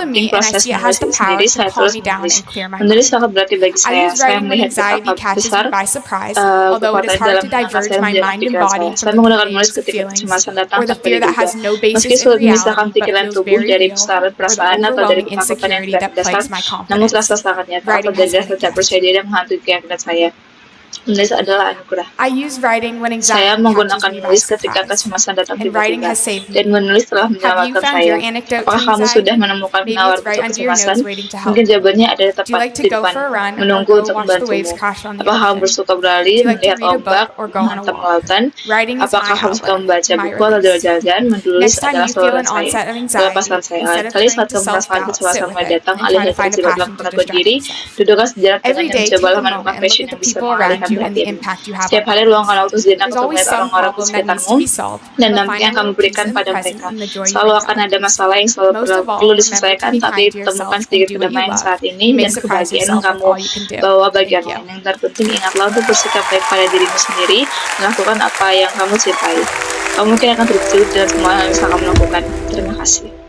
to penting me, and I proses see it has menulis the itu power sendiri, to saya calm terus me down menulis. and clear my Menulis mind. sangat berarti bagi I saya. use Saya writing when melihat anxiety betapa catches besar me by surprise, although it is kekuatan hard dalam to menangkap diverge saya my menjadi mind and pikiran saya. body Saya from the menggunakan menulis waves of ketika feelings, kecemasan datang or the tanpa fear that diduga. has no Meski basis in sulit memisahkan reality but pikiran feels tubuh very dari real, pusaran or the perasaan atau dari overwhelming ketakutan yang insecurity tidak that berdasar, plagues my namun confidence. rasa sangat nyata atau Writing dari has been rasa a tidak percaya gift. diri yang menghantui keyakinan saya. Menulis adalah anugerah. I use writing when Saya anxiety catches menggunakan me by menulis ketika surprise, kecemasan datang and writing tiba-tiba, has saved dan me. menulis telah Have you menyelamatkan found saya. your antidote to Apakah kamu sudah anxiety? menemukan Maybe penawar it's right untuk under your kecemasan? nose waiting to help. Mungkin jawabannya ada Do di you tepat like to di go depan, for a run or menunggu go untuk watch the waves membantumu. crash on the Apakah kamu ocean? bersuka Do berlari, you like to melihat read a ombak, book or go on a menghantam walk? lautan? Writing is Apakah my kamu suka outlet, membaca my buku atau release. jalan-jalan? Menulis Next time adalah you feel saluran an saya, onset of melepaskan anxiety, saya. instead of Kali turning saat to kamu merasakan self-doubt, sit kecemasan with mulai it datang, and alih try to dari find a terjebak dalam passion to kategori distract diri, yourself. duduklah sejenak dengan Every yang day, mencobalah take a menemukan moment and look passion at yang the bisa people mengalihkan akan you and the berakhir. impact you have Setiap on hari others. luangkan waktu sejenak There's untuk always melihat some orang-orang di problem that needs sekitarmu to be solved, dan but dampak find yang a kamu little peace berikan in the pada present mereka. and the joy you Selalu bring akan them. ada masalah yang selalu Most of all, perlu remember to diselesaikan, be tapi kind to temukan yourself and sedikit do what you kedamaian love. saat ini You may dan surprise kebahagiaan yang yourself with kamu all you can do. bawa bagi Thank orang you. lain. Yang terpenting ingatlah untuk bersikap baik pada dirimu sendiri, melakukan apa yang kamu cintai. Kamu mungkin akan terkejut dengan semua hal yang bisa kamu lakukan. Terima kasih.